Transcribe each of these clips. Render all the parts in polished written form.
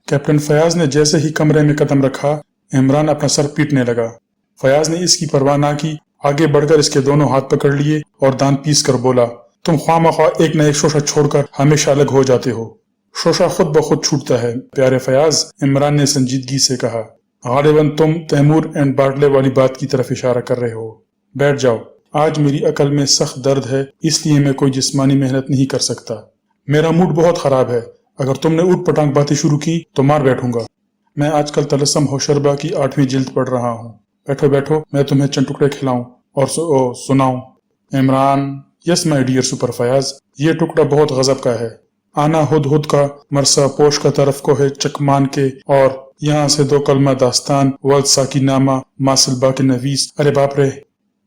Captain Fayaz ने जैसे ही कमरे में कदम रखा, इमरान अपना सर पीटने लगा। फयाज ने इसकी परवाह ना की, आगे बढ़कर इसके दोनों हाथ पकड़ लिए और दांत पीस कर बोला, तुम ख्वामख्वाह एक न एक शोशा छोड़कर हमेशा अलग हो जाते हो। शोशा खुद ब खुद छूटता है प्यारे फयाज, इमरान ने संजीदगी से कहा। गालिबन तुम तैमूर एंड बाटले वाली बात की तरफ इशारा कर रहे हो। बैठ जाओ, आज मेरी अकल में सख्त दर्द है, इसलिए मैं कोई जिस्मानी मेहनत नहीं कर सकता। मेरा मूड बहुत खराब है, अगर तुमने ऊट पटांग बातें शुरू की तो मार बैठूंगा। मैं आजकल तलस्सम होशरबा की 8वीं जिल्द पढ़ रहा हूँ। बैठो बैठो, मैं तुम्हें चंद टुकड़े खिलाऊं और सुनाऊं। Imran, yes my dear super Fayaz, ये टुकड़ा बहुत गजब का है। आना हुद हुद का मरसा पोश का तरफ को है चकमान के, और यहाँ से 2 कलमा दास्तान वल्द साकी नामा मासिल बाकी नवीस। अरे बाप रे,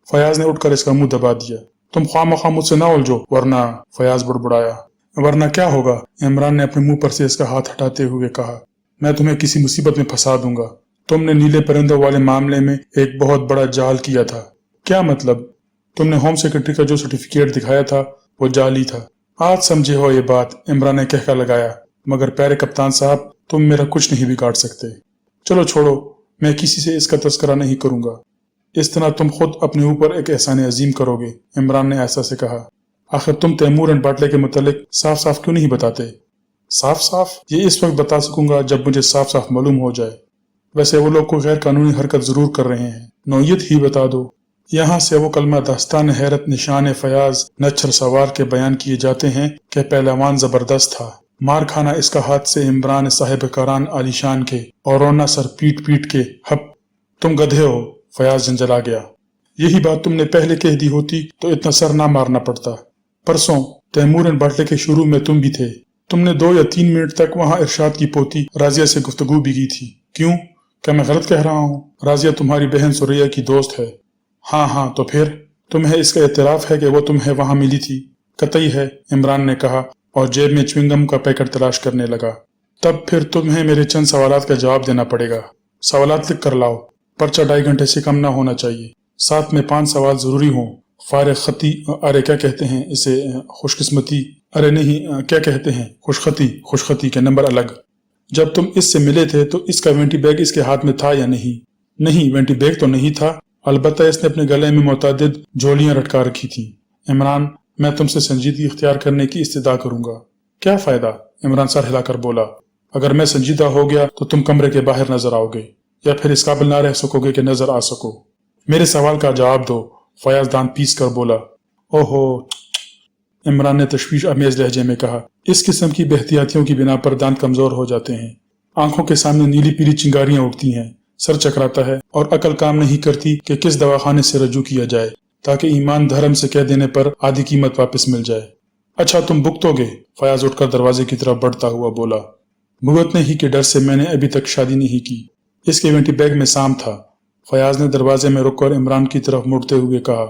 फयाज ने उठकर इसका मुंह दबा दिया। तुम खामखा मुझसे ना उलझो वरना, फयाज बुड़बुड़ाया। वरना क्या होगा? इमरान ने अपने मुंह पर से इसका हाथ हटाते हुए कहा, मैं तुम्हें किसी मुसीबत में फंसा दूंगा। तुमने नीले परिंदों वाले मामले में एक बहुत बड़ा जाल किया था। क्या मतलब? तुमने होम सेक्रेटरी का जो सर्टिफिकेट दिखाया था वो जाली था। आज समझे हो ये बात, इमरान ने कहका लगाया। मगर प्यारे कप्तान साहब, तुम मेरा कुछ नहीं बिगाड़ सकते। चलो छोड़ो, मैं किसी से इसका तस्करा नहीं करूंगा। इस तरह तुम खुद अपने ऊपर एक एहसान अजीम करोगे, इमरान ने ऐसा से कहा। आखिर तुम तैमूर एंड बाटले के मुतालिक साफ साफ क्यों नहीं बताते? साफ साफ ये इस वक्त बता सकूंगा जब मुझे साफ साफ मालूम हो जाए। वैसे वो लोग कोई गैर कानूनी हरकत जरूर कर रहे हैं, नौयत ही बता दो। यहाँ से वो कलमा दास्तान हैरत निशान फयाज नच्छर सवार के बयान किए जाते हैं कि पहलवान जबरदस्त था। मार खाना इसका हाथ से इमरान साहिब करान आलीशान के, और रोना सर पीट पीट के हप। तुम गधे हो, फयाज जंजला गया। यही बात तुमने पहले कह दी होती तो इतना सर ना मारना पड़ता। परसों तैमूर एंड बाटले के शुरू में तुम भी थे। तुमने 2 या 3 मिनट तक वहाँ इरशाद की पोती राजिया से गुफ्तगू भी की थी। क्यों? क्या मैं गलत कह रहा हूँ? राजिया तुम्हारी बहन सुरैया की दोस्त है। हाँ, तो फिर तुम्हें इसका एतराफ है कि वो तुम्हें वहाँ मिली थी? कतई है, इमरान ने कहा और जेब में च्युइंगम का पैकेट तलाश करने लगा। तब फिर तुम्हें मेरे चंद सवालात का जवाब देना पड़ेगा। सवालात लिख कर लाओ, पर्चा 2.5 घंटे से कम ना होना चाहिए। साथ में 5 सवाल जरूरी हों। फारिग खती, अरे क्या कहते हैं इसे, खुशकिस्मती, अरे नहीं क्या कहते हैं, खुशखती के नंबर अलग। जब तुम इससे मिले थे तो इसका वेंटी बैग इसके हाथ में था या नहीं? नहीं, वेंटी बैग तो नहीं था, अलबत्ता इसने अपने गले में मुतअद्दिद झोलियां लटका रखी थी। इमरान, मैं तुमसे संजीदगी इख्तियार करने की इस्तदा करूंगा। क्या फायदा? इमरान सर हिलाकर बोला। अगर मैं संजीदा हो गया तो तुम कमरे के बाहर नजर आओगे, या फिर इस काबिल ना रह सकोगे कि नजर आ सको। मेरे सवाल का जवाब दो, फयाज दांत पीस कर बोला। ओहो, इमरान ने तशवीश अमेज लहजे में कहा। इस किस्म की बेहतियातियों की बिना पर दांत कमजोर हो जाते हैं। आंखों के सामने नीली पीली चिंगारियां उठती हैं, सर चकराता है और अकल काम नहीं करती कि किस दवाखाने से रजू किया जाए ताकि ईमान धर्म से कह देने पर आधी कीमत वापस मिल जाए। अच्छा तुम भुगतोगे? फयाज उठकर दरवाजे की तरफ बढ़ता हुआ बोला। भुगतने ही के डर से मैंने अभी तक शादी नहीं की। इसके वेंटी बैग में साम था। फयाज ने दरवाजे में रुककर इमरान की तरफ मुड़ते हुए कहा।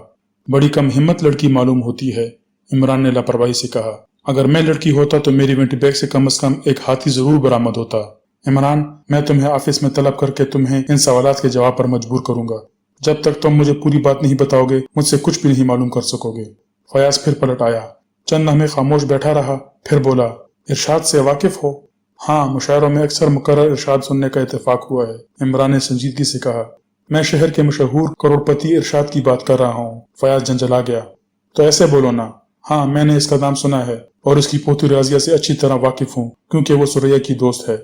बड़ी कम हिम्मत लड़की मालूम होती है, इमरान ने लापरवाही से कहा। अगर मैं लड़की होता तो मेरी वेंटी बैग से कम एक हाथी जरूर बरामद होता। इमरान, मैं तुम्हें ऑफिस में तलब करके तुम्हें इन सवालात के जवाब पर मजबूर करूंगा। जब तक तुम मुझे पूरी बात नहीं बताओगे मुझसे कुछ भी नहीं मालूम कर सकोगे। फयाज फिर पलट आया, चंद लम्हे खामोश बैठा रहा, फिर बोला, इरशाद से वाकिफ हो? हाँ, मुशायरों में अक्सर मुकर्रर इरशाद सुनने का इत्तेफाक हुआ है, इमरान ने संजीदगी से कहा। मैं शहर के मशहूर करोड़पति इरशाद की बात कर रहा हूँ। फयाज झंझला गया। तो ऐसे बोलो ना। हाँ, मैंने इसका नाम सुना है और इसकी पोती राजिया से अच्छी तरह वाकिफ हूँ क्योंकि वो सुरैया की दोस्त है।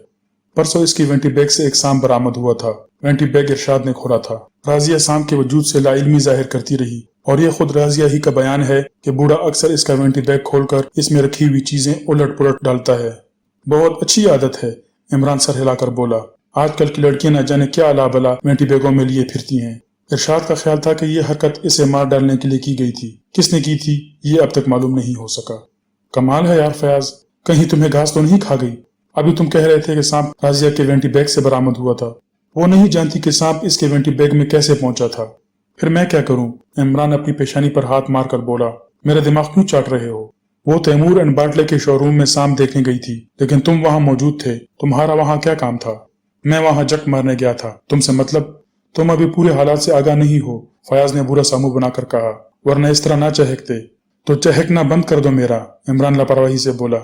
परसों इसकी वेंटी बैग से एक साम बरामद हुआ था। वेंटी बैग इरशाद ने खोला था। राजिया साम के वजूद से लाइल्मी जाहिर करती रही और ये खुद राजिया ही का बयान है कि बूढ़ा अक्सर इसका वेंटी बैग खोलकर इसमें रखी हुई चीजें उलट पुलट डालता है। बहुत अच्छी आदत है, इमरान सर हिलाकर बोला। आजकल की लड़कियां न जाने क्या अला बला वेंटी बैगों में लिए फिरती हैं। इरशाद का ख्याल था कि ये हरकत इसे मार डालने के लिए की गई थी। किसने की थी ये अब तक मालूम नहीं हो सका। कमाल है यार फयाज, कहीं तुम्हें घास तो नहीं खा गई? अभी तुम कह रहे थे कि सांप राजिया के वेंटी बैग से बरामद हुआ था। वो नहीं जानती कि सांप इसके वेंटी बैग में कैसे पहुंचा था। फिर मैं क्या करूं? इमरान अपनी पेशानी पर हाथ मार कर बोला। मेरा दिमाग क्यों चाट रहे हो? वो तैमूर एंड बाटले के शोरूम में शाम देखने गई थी, लेकिन तुम वहां मौजूद थे। तुम्हारा वहां क्या काम था? मैं वहां जक मारने गया था। तुमसे मतलब? तुम अभी पूरे हालात से आगाह नहीं हो, फयाज ने बुरा सा मुंह बनाकर कहा, वरना इस तरह ना चहकते। तो चहकना बंद कर दो मेरा, इमरान लापरवाही से बोला।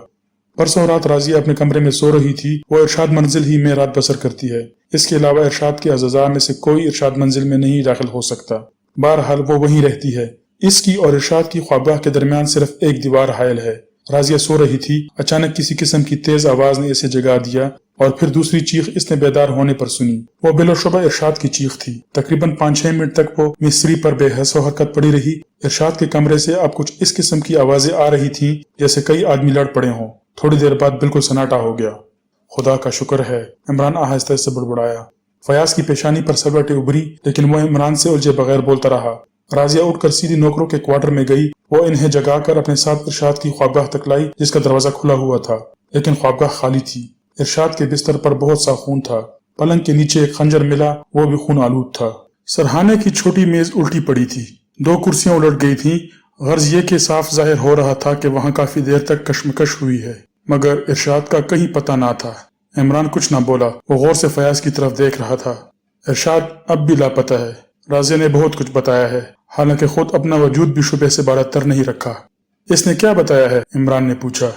परसों रात राजिया अपने कमरे में सो रही थी। वो इरशाद मंजिल ही में रात बसर करती है। इसके अलावा इरशाद के अज़ा में से कोई इरशाद मंजिल में नहीं दाखिल हो सकता। बहरहाल वो वहीं रहती है। इसकी और इरशाद की ख्वाबगाह के दरमियान सिर्फ एक दीवार हायल है। राजिया सो रही थी। अचानक किसी किस्म की तेज आवाज ने इसे जगा दिया और फिर दूसरी चीख इसने बेदार होने पर सुनी। वो बिलाशुबा इरशाद की चीख थी। तकरीबन 5-6 मिनट तक वो मिस्री पर बेहस हरकत पड़ी रही। इरशाद के कमरे से अब कुछ इस किस्म की आवाजें आ रही थीं जैसे कई आदमी लड़ पड़े हों। थोड़ी देर बाद बिल्कुल सन्नाटा हो गया। खुदा का शुक्र है, इमरान आहिस्ता से बुड़बुड़ाया। फयाज की पेशानी पर सलवटें उभरी, लेकिन वो इमरान से उलझे बगैर बोलता रहा। राजिया उठकर सीधी नौकरों के क्वार्टर में गई। वो इन्हें जगाकर अपने साथ इरशाद की ख्वाबगाह तक लाई, जिसका दरवाजा खुला हुआ था, लेकिन ख्वाबगाह खाली थी। इरशाद के बिस्तर पर बहुत सा खून था। पलंग के नीचे एक खंजर मिला, वो भी खून आलूद था। सरहाने की छोटी मेज उल्टी पड़ी थी। 2 कुर्सियां उलट गई थीं। गर्ज ये कि साफ जाहिर हो रहा था कि वहां काफी देर तक कशमकश हुई है, मगर इरशाद का कहीं पता ना था। इमरान कुछ ना बोला। वो गौर से फयाज की तरफ देख रहा था। इरशाद अब भी लापता है। राजिया ने बहुत कुछ बताया है, हालांकि खुद अपना वजूद भी शुबे से बारातर नहीं रखा। इसने क्या बताया है? इमरान ने पूछा।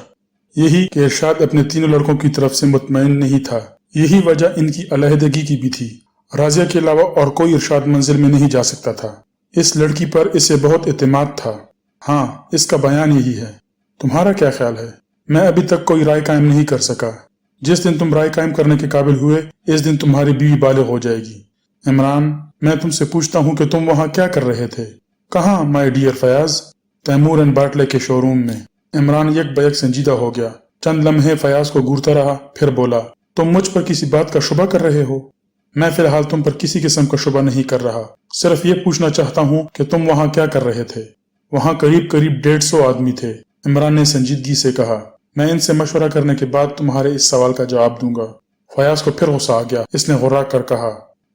यही कि इरशाद अपने 3 लड़कों की तरफ से मुतमईन नहीं था। यही वजह इनकी अलहदगी की भी थी। राजिया के अलावा और कोई इरशाद मंजिल में नहीं जा सकता था। इस लड़की पर इसे बहुत एतमाद था। हाँ, इसका बयान यही है। तुम्हारा क्या ख्याल है? मैं अभी तक कोई राय कायम नहीं कर सका। जिस दिन तुम राय कायम करने के काबिल हुए, इस दिन तुम्हारी बीवी बालिग हो जाएगी। इमरान, मैं तुमसे पूछता हूँ कि तुम वहां क्या कर रहे थे? कहाँ my dear Fayaz? Taimur and बाटले के शोरूम में। इमरान एक बैक संजीदा हो गया। चंद लम्हे फयाज को घूरता रहा, फिर बोला, तुम मुझ पर किसी बात का शुबा कर रहे हो? मैं फिलहाल तुम पर किसी किस्म का शुबा नहीं कर रहा। सिर्फ ये पूछना चाहता हूँ कि तुम वहां क्या कर रहे थे? वहां करीब करीब 150 आदमी थे, इमरान ने संजीदगी से कहा। मैं इनसे मशवरा करने के बाद तुम्हारे इस सवाल का जवाब दूंगा। फयाज को फिर गुस्सा आ गया। इसने गुर्रा कर कहा,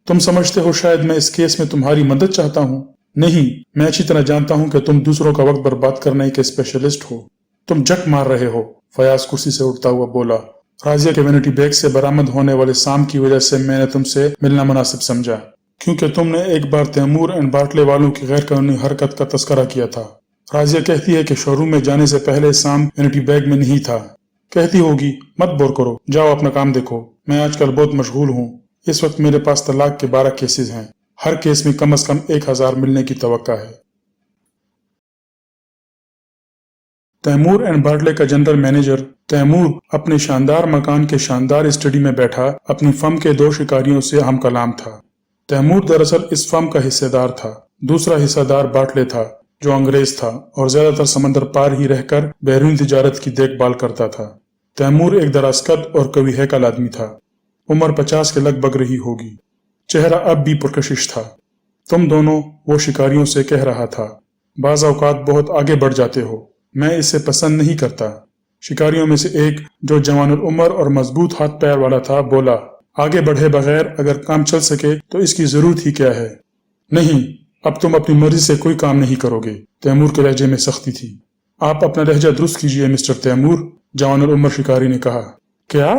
तुम समझते हो शायद मैं इस केस में तुम्हारी मदद चाहता हूँ? नहीं, मैं अच्छी तरह जानता हूँ कि तुम दूसरों का वक्त बर्बाद करने के स्पेशलिस्ट हो। तुम जक मार रहे हो, फयाज कुर्सी से उठता हुआ बोला। राजिया के वैनिटी बैग से बरामद होने वाले साम की वजह से मैंने तुमसे मिलना मुनासिब समझा, क्योंकि तुमने एक बार तैमूर एंड बाटले वालों की गैर कानूनी हरकत का तस्करा किया था। राजिया कहती है कि शोरूम में जाने से पहले साम वैनिटी बैग में नहीं था। कहती होगी, मत बोर करो, जाओ अपना काम देखो। मैं आजकल बहुत मशगूल हूँ। इस वक्त मेरे पास तलाक के 12 केसेस हैं। हर केस में कम से कम 1000 मिलने की तवक्का है। तैमूर एंड बाटले का जनरल मैनेजर तैमूर अपने शानदार मकान के शानदार स्टडी में बैठा अपनी फर्म के 2 शिकारियों से हम कलाम था। तैमूर दरअसल इस फर्म का हिस्सेदार था। दूसरा हिस्सेदार बाटले था, जो अंग्रेज था और ज्यादातर समंदर पार ही रहकर बैरून तिजारत की देखभाल करता था। तैमूर एक दराजकद और कवि हैकल आदमी था। उम्र 50 के लगभग रही होगी। चेहरा अब भी पुरकशिश था। तुम दोनों, वो शिकारियों से कह रहा था, बाज़ औक़ात बहुत आगे बढ़ जाते हो। मैं इसे पसंद नहीं करता। शिकारियों में से एक, जो जवानुल उम्र और मजबूत हाथ पैर वाला था, बोला, आगे बढ़े बगैर अगर काम चल सके तो इसकी जरूरत ही क्या है? नहीं, अब तुम अपनी मर्जी से कोई काम नहीं करोगे। तैमूर के लहजे में सख्ती थी। आप अपना लहजा दुरुस्त कीजिए मिस्टर तैमूर, जवानुल उम्र शिकारी ने कहा। क्या?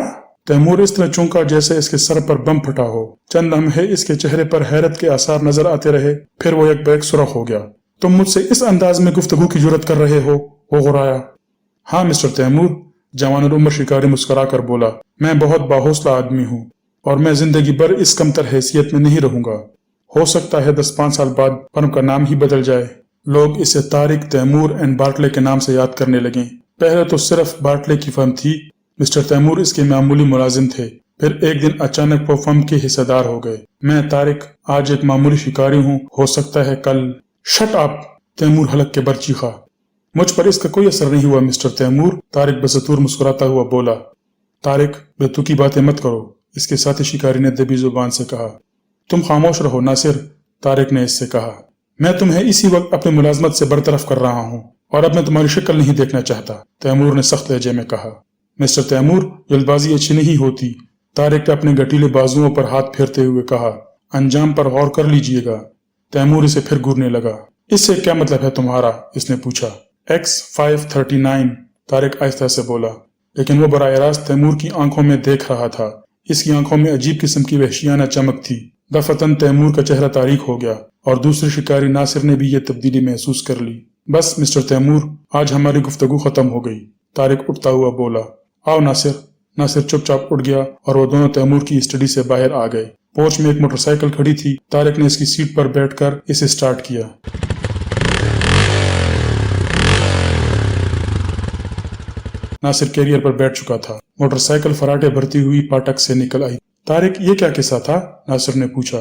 तैमूर इस तरह चौंका जैसे इसके सर पर बम फटा हो। चंद लम्हे इसके चेहरे पर हैरत के आसार नजर आते रहे, फिर वो एक बैग सुरख हो गया। तुम मुझसे इस अंदाज में गुफ्तगू की जुर्रत कर रहे हो? वो गुर्राया। हाँ मिस्टर तैमूर, जवानुल उम्र शिकारी मुस्कुरा कर बोला, मैं बहुत बाहौसला आदमी हूँ और मैं जिंदगी भर इस कमतर हैसियत में नहीं रहूंगा। हो सकता है 10-5 साल बाद फर्म का नाम ही बदल जाए। लोग इसे तारिक तैमूर एंड बाटले के नाम से याद करने लगे। पहले तो सिर्फ बाटले की फर्म थी। मिस्टर तैमूर इसके मामूली मुलाजिम थे। फिर एक दिन अचानक वो फर्म के हिस्सेदार हो गए। मैं तारिक आज एक मामूली शिकारी हूँ, हो सकता है कल। शट अप, तैमूर हलक के बर चीखा। मुझ पर इसका कोई असर नहीं हुआ मिस्टर तैमूर, तारिक बसतूर मुस्कुराता हुआ बोला। तारिक, बेतुकी बातें मत करो, इसके साथी शिकारी ने दबी जुबान से कहा। तुम खामोश रहो नासिर, तारिक ने इससे कहा। मैं तुम्हें इसी वक्त अपनी मुलाजमत से बरतरफ कर रहा हूँ और अब मैं तुम्हारी शक्ल नहीं देखना चाहता, तैमूर ने सख्त लहजे में कहा। मिस्टर तैमूर, जल्दबाजी अच्छी नहीं होती, तारिक ने अपने गटीले बाजुओं पर हाथ फेरते हुए कहा। अंजाम पर गौर कर लीजिएगा। तैमूर इसे फिर घूरने लगा। इससे क्या मतलब है तुम्हारा? इसने पूछा। X539, तारिक आहिस्ता से बोला, लेकिन वो बराह रास्त तैमूर की आंखों में देख रहा था। इसकी आंखों में अजीब किस्म की वहशियाना चमक थी। दफतन तैमूर का चेहरा तारीक हो गया और दूसरे शिकारी नासिर ने भी ये तब्दीली महसूस कर ली। बस मिस्टर तैमूर, आज हमारी गुफ्तगू खत्म हो गई, तारिक उठता हुआ बोला। आओ नासिर। नासिर चुपचाप उठ गया और वो दोनों तैमूर की स्टडी से बाहर आ गए। पोर्च में एक मोटरसाइकिल खड़ी थी। तारिक ने इसकी सीट पर बैठकर इसे स्टार्ट किया। नासिर कैरियर पर बैठ चुका था। मोटरसाइकिल फराटे भरती हुई फाटक से निकल आई। तारिक, ये क्या किस्सा था? नासिर ने पूछा।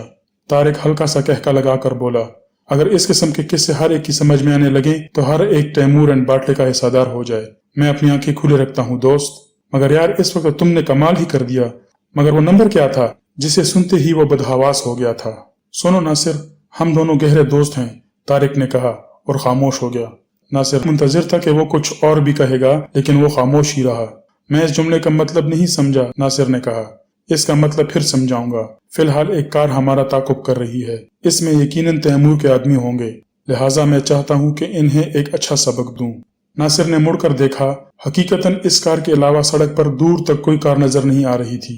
तारिक हल्का सा कहका लगाकर बोला, अगर इस किस्म के किस्से हर एक की समझ में आने लगे तो हर एक तैमूर एंड बाटले का हिस्सेदार हो जाए। मैं अपनी आंखें खुले रखता हूँ दोस्त, मगर यार इस वक्त तुमने कमाल ही कर दिया। मगर वो नंबर क्या था जिसे सुनते ही वो बदहवास हो गया था? सुनो नासिर, हम दोनों गहरे दोस्त हैं, तारिक ने कहा और खामोश हो गया। नासिर मुंतजिर था कि वो कुछ और भी कहेगा, लेकिन वो खामोश ही रहा। मैं इस जुमले का मतलब नहीं समझा, नासिर ने कहा। इसका मतलब फिर समझाऊंगा। फिलहाल एक कार हमारा ताकुब कर रही है। इसमें यकीनन तैमूर के आदमी होंगे, लिहाजा मैं चाहता हूँ कि इन्हें एक अच्छा सबक दूं। नासिर ने मुड़कर देखा। हकीकतन इस कार के अलावा सड़क पर दूर तक कोई कार नजर नहीं आ रही थी।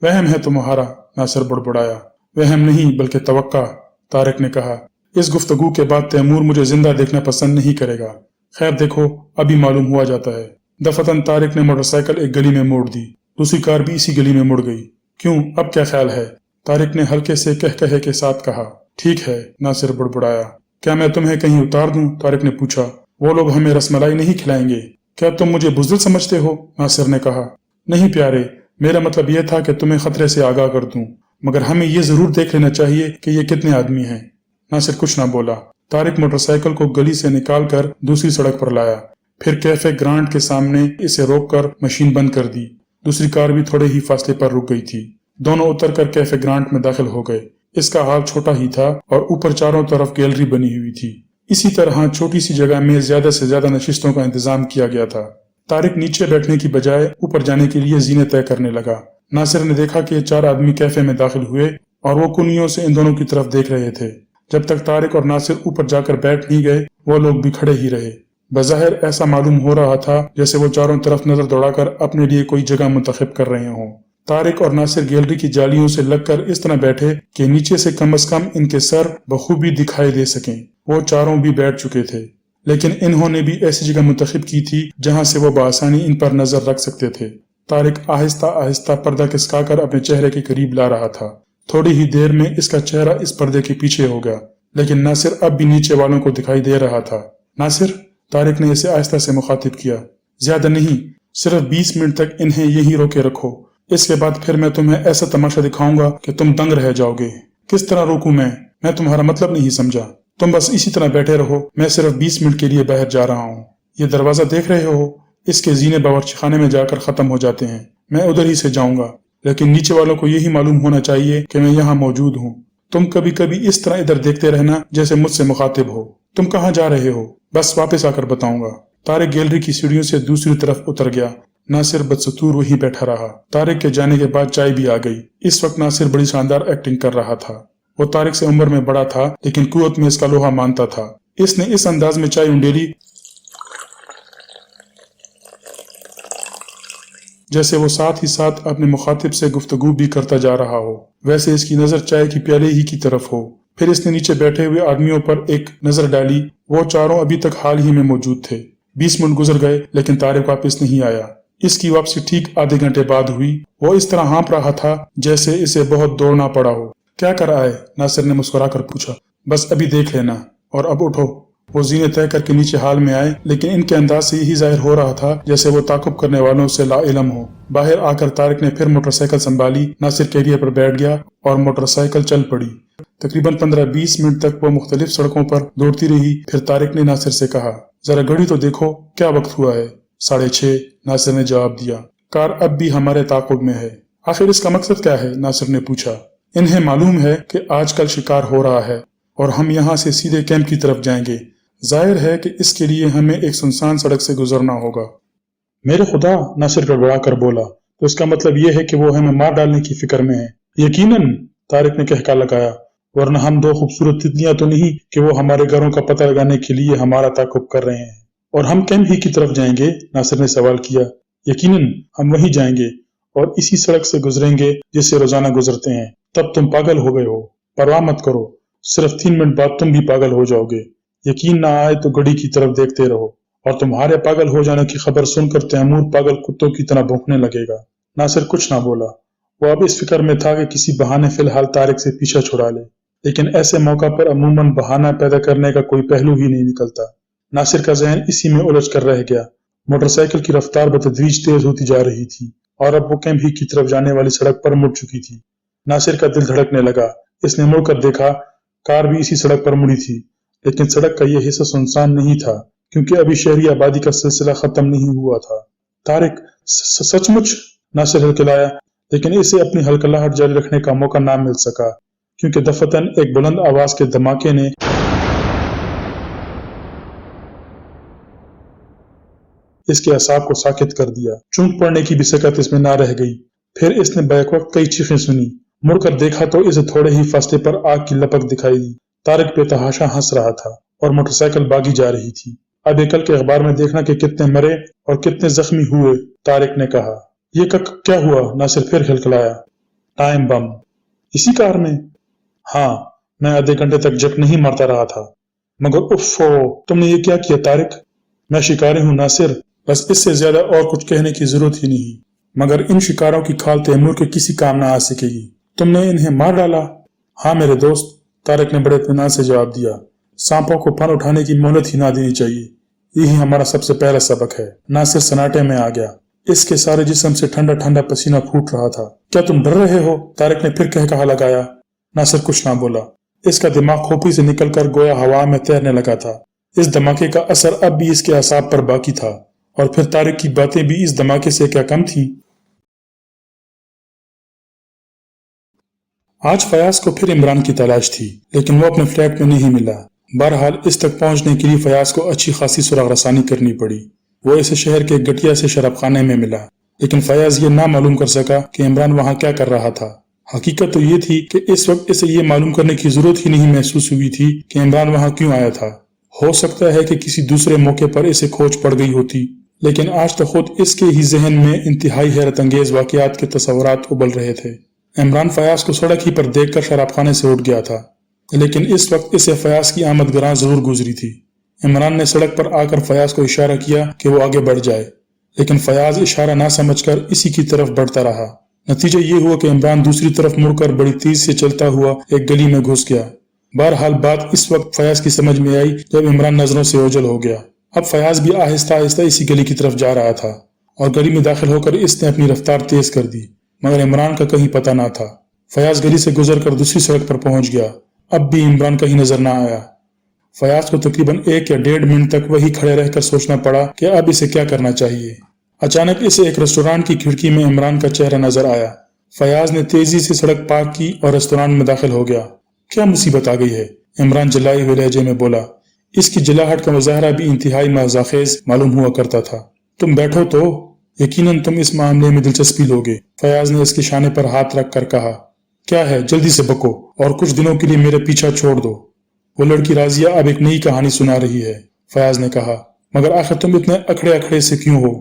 वहम है तुम्हारा, नासिर बुड़बुड़ाया। वहम नहीं बल्कि तवक्का, तारिक ने कहा। इस गुफ्तगू के बाद तैमूर मुझे जिंदा देखना पसंद नहीं करेगा। खैर देखो, अभी मालूम हुआ जाता है। दफतन तारिक ने मोटरसाइकिल एक गली में मोड़ दी। दूसरी कार भी इसी गली में मुड़ गई। क्यों, अब क्या ख्याल है? तारिक ने हल्के से कहे के साथ कहा। ठीक है, नासिर बुड़बुड़ाया। क्या मैं तुम्हें कहीं उतार दूं? तारिक ने पूछा। वो लोग हमें रसमलाई नहीं खिलाएंगे। क्या तुम मुझे बुज़दिल समझते हो? नासिर ने कहा। नहीं प्यारे, मेरा मतलब यह था कि तुम्हें खतरे से आगाह कर दूं, मगर हमें ये जरूर देख लेना चाहिए कि ये कितने आदमी हैं। नासिर कुछ ना बोला। तारिक मोटरसाइकिल को गली से निकालकर दूसरी सड़क पर लाया। फिर कैफे ग्रांट के सामने इसे रोककर मशीन बंद कर दी। दूसरी कार भी थोड़े ही फासले पर रुक गई थी। दोनों उतरकर कैफे ग्रांट में दाखिल हो गए। इसका हाल छोटा ही था और ऊपर चारों तरफ गैलरी बनी हुई थी। इसी तरह छोटी सी जगह में ज्यादा से ज्यादा नशिस्तों का इंतजाम किया गया था। तारिक नीचे बैठने की बजाय ऊपर जाने के लिए जीने तय करने लगा। नासिर ने देखा कि 4 आदमी कैफे में दाखिल हुए और वो कुनियों से इन दोनों की तरफ देख रहे थे। जब तक तारिक और नासिर ऊपर जाकर बैठ नहीं गए, वो लोग भी खड़े ही रहे। बज़ाहिर ऐसा मालूम हो रहा था जैसे वो चारों तरफ नजर दौड़ाकर अपने लिए कोई जगह मुंतखब कर रहे हों। तारिक और नासिर गैलरी की जालियों से लगकर इस तरह बैठे कि नीचे से कम से कम इनके सर बखूबी दिखाई दे सकें। वो चारों भी बैठ चुके थे, लेकिन इन्होंने भी ऐसी जगह मुंतखब की थी जहां से वो बआसानी इन पर नजर रख सकते थे। तारिक आहिस्ता आहिस्ता पर्दा खिसकाकर अपने चेहरे के करीब ला रहा था। थोड़ी ही देर में इसका चेहरा इस पर्दे के पीछे हो गया, लेकिन नासिर अब भी नीचे वालों को दिखाई दे रहा था। नासिर, तारिक ने इसे आहिस्ता से मुखातिब किया। ज्यादा नहीं, सिर्फ 20 मिनट तक इन्हें यहीं रोके रखो। इसके बाद फिर मैं तुम्हें ऐसा तमाशा दिखाऊंगा कि तुम दंग रह जाओगे। किस तरह रोकूं मैं तुम्हारा मतलब नहीं समझा। तुम बस इसी तरह बैठे रहो, मैं सिर्फ 20 मिनट के लिए बाहर जा रहा हूँ। ये दरवाजा देख रहे हो, इसके जीने बावर्ची खाने में जाकर खत्म हो जाते हैं। मैं उधर ही से जाऊंगा, लेकिन नीचे वालों को यही मालूम होना चाहिए कि मैं यहाँ मौजूद हूँ। तुम कभी कभी इस तरह इधर देखते रहना जैसे मुझसे मुखातिब हो। तुम कहाँ जा रहे हो? बस वापस आकर बताऊंगा। तारिक गैलरी की सीढ़ियों से दूसरी तरफ उतर गया। नासिर बदसतूर वहीं बैठा रहा। तारिक के जाने के बाद चाय भी आ गई। इस वक्त नासिर बड़ी शानदार एक्टिंग कर रहा था। वो तारिक से उम्र में बड़ा था, लेकिन कुव्वत में इसका लोहा मानता था। इसने इस अंदाज में चाय उंडेली जैसे वो साथ ही साथ अपने मुखातिब से गुफ्तगू भी करता जा रहा हो। वैसे इसकी नजर चाय की प्याले ही की तरफ हो। फिर इसने नीचे बैठे हुए आदमियों पर एक नजर डाली। वो चारों अभी तक हाल ही में मौजूद थे। 20 मिनट गुजर गए, लेकिन तारिक वापस नहीं आया। इसकी वापसी ठीक आधे घंटे बाद हुई। वो इस तरह हाँप रहा था जैसे इसे बहुत दौड़ना पड़ा हो। क्या कर आए? नासिर ने मुस्कुरा कर पूछा। बस अभी देख लेना, और अब उठो। वो जीने तय करके नीचे हाल में आए, लेकिन इनके अंदाज से यही जाहिर हो रहा था जैसे वो ताकुब करने वालों से लाइलम हो। बाहर आकर तारिक ने फिर मोटरसाइकिल संभाली। नासिर कैरियर पर बैठ गया और मोटरसाइकिल चल पड़ी। तकरीबन 15-20 मिनट तक वो मुख्तलिफ सड़कों पर दौड़ती रही। फिर तारिक ने नासिर से कहा, जरा घड़ी तो देखो, क्या वक्त हुआ है? 6:30, नासिर ने जवाब दिया। कार अब भी हमारे ताकुब में है। आखिर इसका मकसद क्या है? नासिर ने पूछा। इन्हें मालूम है कि आजकल शिकार हो रहा है और हम यहाँ से सीधे कैंप की तरफ जाएंगे। जाहिर है कि इसके लिए हमें एक सुनसान सड़क से गुजरना होगा। मेरे खुदा, नासिर गड़बड़ा कर बोला, तो इसका मतलब यह है कि वो हमें मार डालने की फिक्र में है। यकीनन, तारिक ने कहका लगाया, वरना हम 2 खूबसूरत तितलियां तो नहीं कि वो हमारे घरों का पता लगाने के लिए हमारा ताकुब कर रहे हैं। और हम कैंप ही की तरफ जाएंगे? नासिर ने सवाल किया। यकीनन हम वहीं जाएंगे और इसी सड़क से गुजरेंगे जिससे रोजाना गुजरते हैं। तब तुम पागल हो गए हो। परवाह मत करो, सिर्फ 3 मिनट बाद तुम भी पागल हो जाओगे। यकीन ना आए तो घड़ी की तरफ देखते रहो और तुम्हारे पागल हो जाने की खबर सुनकर तैमूर पागल कुत्तों की तरह भौंकने लगेगा। नासिर कुछ ना बोला। वो अब इस फिक्र में था कि किसी बहाने फिलहाल तारिक से पीछा छुड़ा ले, लेकिन ऐसे मौका पर अमूमन बहाना पैदा करने का कोई पहलू ही नहीं निकलता। नासिर का जहन इसी में उलझ कर रह गया। मोटरसाइकिल की रफ्तार बतदरीज तेज होती जा रही थी और अब वो कैंप ही की तरफ जाने वाली सड़क पर मुड़ चुकी थी। नासिर का दिल धड़कने लगा। इसने मुड़कर देखा, कार भी इसी सड़क पर मुड़ी थी, लेकिन सड़क का यह हिस्सा सुनसान नहीं था क्योंकि अभी शहरी आबादी का सिलसिला खत्म नहीं हुआ था। तारिक, सचमुच? नासिर हलकलाया, लेकिन इसे अपनी हलकलाहट जारी रखने का मौका ना मिल सका क्योंकि दफतन एक बुलंद आवाज के धमाके ने इसके असाब को साकित कर दिया। चूक पड़ने की भी सकत इसमें ना रह गई। फिर इसने बैक वक्त कई चीखें सुनी। मुड़कर देखा तो इसे थोड़े ही फासले पर आग की लपक दिखाई दी। तारिक बेतहाशा हंस रहा था और मोटरसाइकिल भागी जा रही थी। अब कल के अखबार में देखना कि कितने मरे और कितने जख्मी हुए, तारिक ने कहा। ये क्या हुआ? नासिर फिर खिलखिलाया। Time bomb. इसी कार में? हाँ, मैं आधे घंटे तक जट नहीं मारता रहा था। मगर उफ़ो, तुमने ये क्या किया तारिक? मैं शिकारी हूँ नासिर, बस इससे ज्यादा और कुछ कहने की जरूरत ही नहीं। मगर इन शिकारों की खाल तैमूर के किसी काम ना आ सकेगी। तुमने इन्हें मार डाला? हाँ मेरे दोस्त, तारिक ने बड़े इत्मीनान से जवाब दिया। सांपों को फन उठाने की मोहलत ही ना देनी चाहिए, यही हमारा सबसे पहला सबक है। नासिर सन्नाटे में आ गया। इसके सारे जिस्म से ठंडा ठंडा पसीना फूट रहा था। क्या तुम डर रहे हो? तारिक ने फिर कहा लगाया। नासिर कुछ ना बोला। इसका दिमाग खोपड़ी से निकलकर गोया हवा में तैरने लगा था। इस धमाके का असर अब भी इसके असाब पर बाकी था और फिर तारिक की बातें भी इस धमाके से क्या कम थी। आज फयाज को फिर इमरान की तलाश थी, लेकिन वो अपने फ्लैट में नहीं मिला। बहरहाल इस तक पहुंचने के लिए फयाज को अच्छी खासी सुराग रसानी करनी पड़ी। वो इसे शहर के गटिया से शराब खाने में मिला, लेकिन फयाज ये ना मालूम कर सका कि इमरान वहां क्या कर रहा था। हकीकत तो ये थी कि इस वक्त इसे ये मालूम करने की जरूरत ही नहीं महसूस हुई थी कि इमरान वहां क्यों आया था। हो सकता है कि किसी दूसरे मौके पर इसे खोज पड़ गई होती, लेकिन आज तो खुद इसके ही जहन में इंतहाई हैरत अंगेज वाकयात के तस्वुरात उबल रहे थे। इमरान फयाज को सड़क ही पर देखकर शराब खाने से उठ गया था, लेकिन इस वक्त इसे फयाज की आमद गरां जरूर गुजरी थी। इमरान ने सड़क पर आकर फयाज को इशारा किया कि वो आगे बढ़ जाए, लेकिन फयाज इशारा ना समझकर इसी की तरफ बढ़ता रहा। नतीजा ये हुआ कि इमरान दूसरी तरफ मुड़कर बड़ी तेज से चलता हुआ एक गली में घुस गया। बहरहाल बात इस वक्त फयाज की समझ में आई जब इमरान नजरों से ओझल हो गया। अब फयाज भी आहिस्ता आहिस्ता इसी गली की तरफ जा रहा था और गली में दाखिल होकर इसने अपनी रफ्तार तेज कर दी, मगर इमरान का कहीं पता ना था। फयाज गली से गुजरकर दूसरी सड़क पर पहुंच गया। अब भी इमरान कहीं नजर ना आया। फयाज को तकरीबन 1 या 1.5 मिनट तक वही खड़े रहकर सोचना पड़ा कि अब इसे क्या करना चाहिए। अचानक इसे एक रेस्टोरेंट की खिड़की में इमरान का चेहरा नजर आया। फयाज ने तेजी से सड़क पार की और रेस्टोरेंट में दाखिल हो गया। क्या मुसीबत आ गई है? इमरान जलाई हुए लहजे में बोला। इसकी जलाहट का मुजाहरा भी इंतहाई मज़ाखेज मालूम हुआ करता था। तुम बैठो तो, यकीनन तुम इस मामले में दिलचस्पी लोगे, फयाज ने इसके शाने पर हाथ रख कर कहा। क्या है, जल्दी से बको और कुछ दिनों के लिए मेरे पीछा छोड़ दो। वो लड़की राजिया अब एक नई कहानी सुना रही है, फयाज ने कहा। मगर आखिर तुम इतने अखड़े अखड़े से क्यों हो?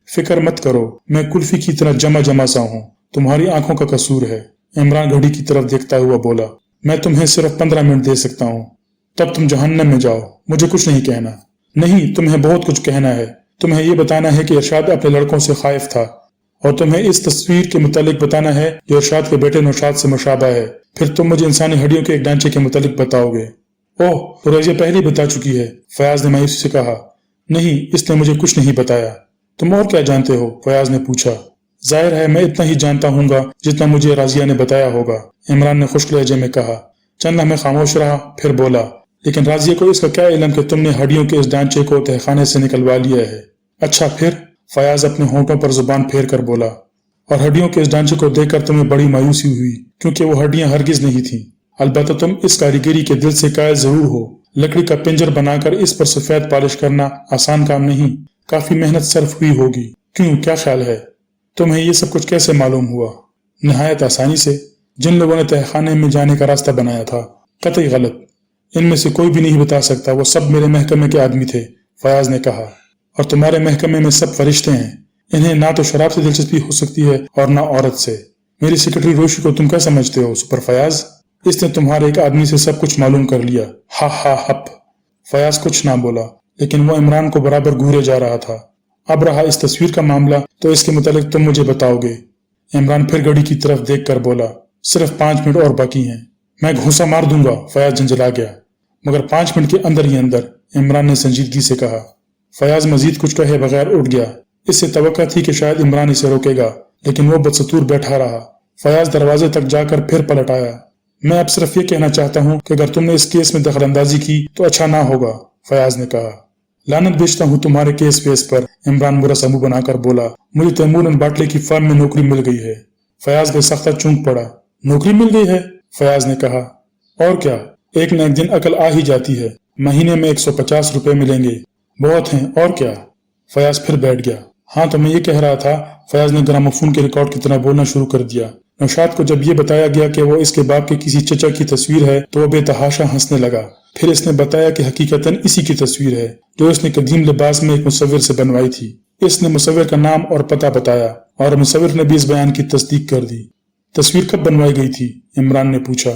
फिक्र मत करो, मैं कुल्फी की तरह जमा जमा सा हूँ, तुम्हारी आंखों का कसूर है। इमरान घड़ी की तरफ देखता हुआ बोला। मैं तुम्हें सिर्फ 15 मिनट दे सकता हूँ, तब तुम जहन्नम में जाओ, मुझे कुछ नहीं कहना। नहीं, तुम्हें बहुत कुछ कहना है। तुम्हें ये बताना है कि इरशाद अपने लड़कों से खाइफ था, और तुम्हें इस तस्वीर के मुतालिक बताना है जो इरशाद के बेटे नौशाद से मुशाबा है। फिर तुम मुझे इंसानी हड्डियों के एक ढांचे के मुतालिक बताओगे। ओह, तो रजिया पहले ही बता चुकी है, फयाज ने मायूसी से कहा। नहीं, इसने मुझे कुछ नहीं बताया। तुम और क्या जानते हो? फयाज ने पूछा। जाहिर है मैं इतना ही जानता हूँगा जितना मुझे राजिया ने बताया होगा, इमरान ने खुश्क लहजे में कहा। चंद लम्हे खामोश रहा, फिर बोला। लेकिन राजिया को इसका क्या इल्म कि तुमने हड्डियों के इस ढांचे को तहखाने से निकलवा लिया है? अच्छा फिर? फयाज अपने होंठों पर जुबान फेर कर बोला। और हड्डियों के इस ढांचे को देखकर तुम्हें बड़ी मायूसी हुई, क्योंकि वो हड्डियां हरगिज नहीं थी। अलबत्ता तुम इस कारीगरी के दिल से कायल जरूर हो। लकड़ी का पिंजर बनाकर इस पर सफेद पॉलिश करना आसान काम नहीं, काफी मेहनत सर्फ हुई होगी। क्यों, क्या ख्याल है? तुम्हें ये सब कुछ कैसे मालूम हुआ? निहायत आसानी से। जिन लोगों ने तहखाने में जाने का रास्ता बनाया था, कतई गलत। इनमें से कोई भी नहीं बता सकता, वो सब मेरे महकमे के आदमी थे, فیاض نے کہا، اور تمہارے محکمے میں سب فرشتے ہیں، انہیں نہ تو شراب سے دلچسپی ہو سکتی ہے اور نہ عورت سے۔ میری سیکرٹری روشی کو تم کیا سمجھتے ہو سپر فیاض؟ اس نے تمہارے ایک آدمی سے سب کچھ معلوم کر لیا۔ ہا ہا ہپ۔ فیاض کچھ نہ بولا، لیکن وہ عمران کو برابر گھورے جا رہا تھا۔ اب رہا اس تصویر کا معاملہ تو اس کے متعلق تم مجھے بتاؤ گے۔ عمران پھر گھڑی کی طرف دیکھ کر بولا، صرف 5 منٹ اور باقی ہیں، میں گھونسا مار دوں گا۔ فیاض جھنجھلا گیا۔ مگر 5 منٹ کے اندر ہی اندر، عمران نے سنجیدگی سے کہا۔ فیاض مزید کچھ کہے بغیر اٹھ گیا۔ اس سے توقع تھی کہ شاید عمران اسے روکے گا، لیکن وہ بدستور بیٹھا رہا۔ فیاض دروازے تک جا کر پھر پلٹ آیا۔ میں اب صرف یہ کہنا چاہتا ہوں کہ اگر تم نے اس کیس میں دخل اندازی کی تو اچھا نہ ہوگا، فیاض نے کہا۔ لعنت بیچتا ہوں تمہارے کیس ویس پر، عمران برا سمو بنا کر بولا۔ مجھے تیمور اینڈ باٹلے کی فرم میں نوکری مل گئی ہے۔ فیاض بے سختہ چونک پڑا۔ نوکری مل گئی ہے؟ فیاض نے کہا۔ اور کیا، ایک نہ ایک دن عقل آ ہی جاتی ہے۔ مہینے میں 150 روپے ملیں گے، بہت ہیں، اور کیا؟ فیاض پھر بیٹھ گیا۔ ہاں تو میں یہ کہہ رہا تھا، فیاض نے گراموفون کے ریکارڈ کی طرح بولنا شروع کر دیا۔ نوشاد کو جب یہ بتایا گیا کہ وہ اس کے باپ کے کسی چچا کی تصویر ہے تو وہ بے تحاشا ہنسنے لگا۔ پھر اس نے بتایا کہ حقیقتاً اسی کی تصویر ہے جو اس نے قدیم لباس میں ایک مصور سے بنوائی تھی۔ اس نے مصور کا نام اور پتہ بتایا اور مصور نے بھی اس بیان کی تصدیق کر دی۔ تصویر کب بنوائی گئی تھی؟ عمران نے پوچھا۔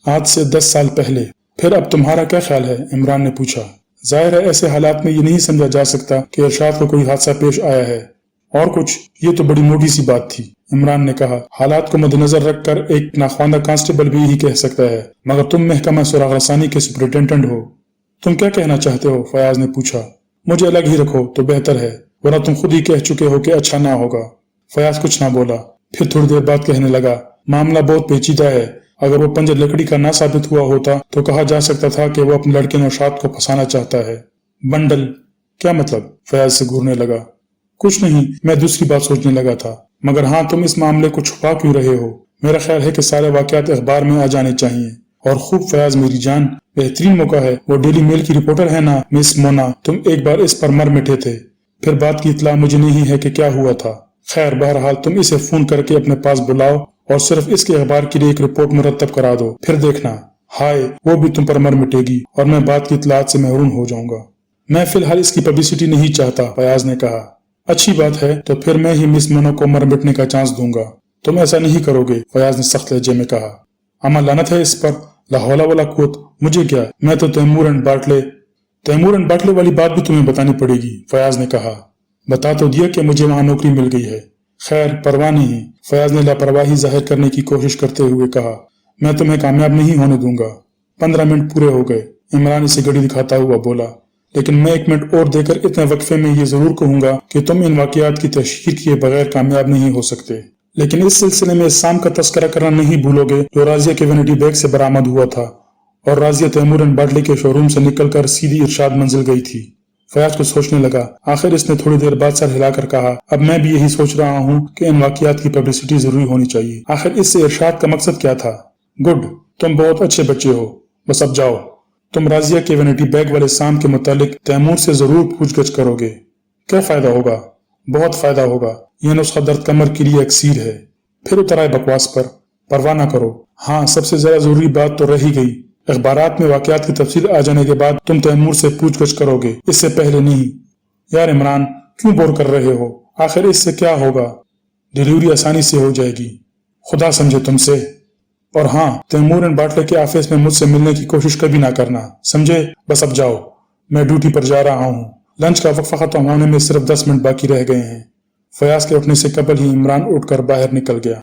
آج سے 10 سال پہلے۔ پھر اب تمہارا کیا خیال ہے؟ عمران نے پوچھا۔ ظاہر ہے ایسے حالات میں یہ نہیں سمجھا جا سکتا کہ ارشاد کو کوئی حادثہ پیش آیا ہے۔ اور کچھ؟ یہ تو بڑی موٹی سی بات تھی، عمران نے کہا۔ حالات کو مد نظر رکھ کر ایک ناخواندہ کانسٹیبل بھی یہی کہہ سکتا ہے، مگر تم محکمہ سراغ رسانی کے سپرنٹینڈنٹ ہو۔ تم کیا کہنا چاہتے ہو؟ فیاض نے پوچھا۔ مجھے الگ ہی رکھو تو بہتر ہے، ورنہ تم خود ہی کہہ چکے ہو کہ اچھا نہ ہوگا۔ فیاض کچھ نہ بولا، پھر تھوڑی دیر بعد کہنے لگا، معاملہ بہت پیچیدہ ہے۔ اگر وہ پنجر لکڑی کا نہ ثابت ہوا ہوتا تو کہا جا سکتا تھا کہ وہ اپنے لڑکے نوشاد کو پھنسانا چاہتا ہے۔ بنڈل؟ کیا مطلب؟ فیاض سے گھورنے لگا۔ کچھ نہیں، میں دوسری بات سوچنے لگا تھا۔ مگر ہاں، تم اس معاملے کو چھپا کیوں رہے ہو؟ میرا خیال ہے کہ سارے واقعات اخبار میں آ جانے چاہیے۔ اور خوب فیاض میری جان، بہترین موقع ہے۔ وہ ڈیلی میل کی رپورٹر ہے نا مس مونا، تم ایک بار اس پر مر مٹے تھے۔ پھر بات کی اطلاع مجھے نہیں ہے کہ کیا ہوا تھا۔ خیر بہرحال تم اسے فون کر کے اپنے پاس بلاؤ اور صرف اس کے اخبار کے لیے ایک رپورٹ مرتب کرا دو، پھر دیکھنا، ہائے وہ بھی تم پر مر مٹے گی اور میں بات کی اطلاعات سے محروم ہو جاؤں گا۔ میں فی الحال اس کی پبلسٹی نہیں چاہتا، فیاض نے کہا۔ اچھی بات ہے، تو پھر میں ہی مس مونا کو مر مٹنے کا چانس دوں گا۔ تم ایسا نہیں کرو گے، فیاض نے سخت لہجے میں کہا۔ اما لعنت ہے اس پر، لا حول ولا قوت، مجھے کیا، میں تو تیمور اینڈ باٹلے والی بات بھی تمہیں بتانی پڑے گی، فیاض نے کہا۔ بتا تو دیا کہ مجھے وہاں نوکری مل گئی ہے۔ خیر پرواہ نہیں، فیاض نے لاپرواہی ظاہر کرنے کی کوشش کرتے ہوئے کہا۔ میں تمہیں کامیاب نہیں ہونے دوں گا۔ 15 منٹ پورے ہو گئے، عمران اسے گھڑی دکھاتا ہوا بولا۔ لیکن میں 1 منٹ اور دے کر اتنے وقفے میں یہ ضرور کہوں گا کہ تم ان واقعات کی تشہیر کیے بغیر کامیاب نہیں ہو سکتے۔ لیکن اس سلسلے میں اس سام کا تذکرہ کرنا نہیں بھولو گے جو راضیہ کے وینٹی بیگ سے برآمد ہوا تھا، اور راضیہ تیمور اینڈ باٹلے کے شو روم سے نکل کر سیدھی ارشاد منزل گئی تھی۔ فیاض کو سوچنے لگا۔ آخر اس نے تھوڑی دیر بعد سر ہلا کر کہا، اب میں بھی یہی سوچ رہا ہوں کہ ان واقعات کی پبلسٹی ضروری ہونی چاہیے۔ آخر اس سے ارشاد کا مقصد کیا تھا؟ گڈ، تم بہت اچھے بچے ہو، بس اب جاؤ۔ تم راضیہ کے وینٹی بیگ والے سام کے متعلق تیمور سے ضرور پوچھ گچھ کرو گے۔ کیا فائدہ ہوگا؟ بہت فائدہ ہوگا، یہ نسخہ درد کمر کے لیے اکسیر ہے۔ پھر اتر آئے بکواس پر، پرواہ نہ کرو۔ ہاں سب سے زیادہ ضروری بات تو رہ ہی گئی، اخبارات میں واقعات کی تفصیل آ جانے کے بعد تم تیمور سے پوچھ گچھ کرو گے، اس سے پہلے نہیں۔ یار عمران کیوں بور کر رہے ہو؟ آخر اس سے کیا ہوگا؟ ڈیلیوری آسانی سے ہو جائے گی، خدا سمجھے تم سے۔ اور ہاں، تیمور اینڈ باٹلے کے آفس میں مجھ سے ملنے کی کوشش کبھی نہ کرنا، سمجھے؟ بس اب جاؤ، میں ڈیوٹی پر جا رہا ہوں۔ لنچ کا وقفہ ختم ہونے میں صرف 10 منٹ باقی رہ گئے ہیں۔ فیاض کے اٹھنے سے قبل ہی عمران اٹھ کر باہر نکل گیا۔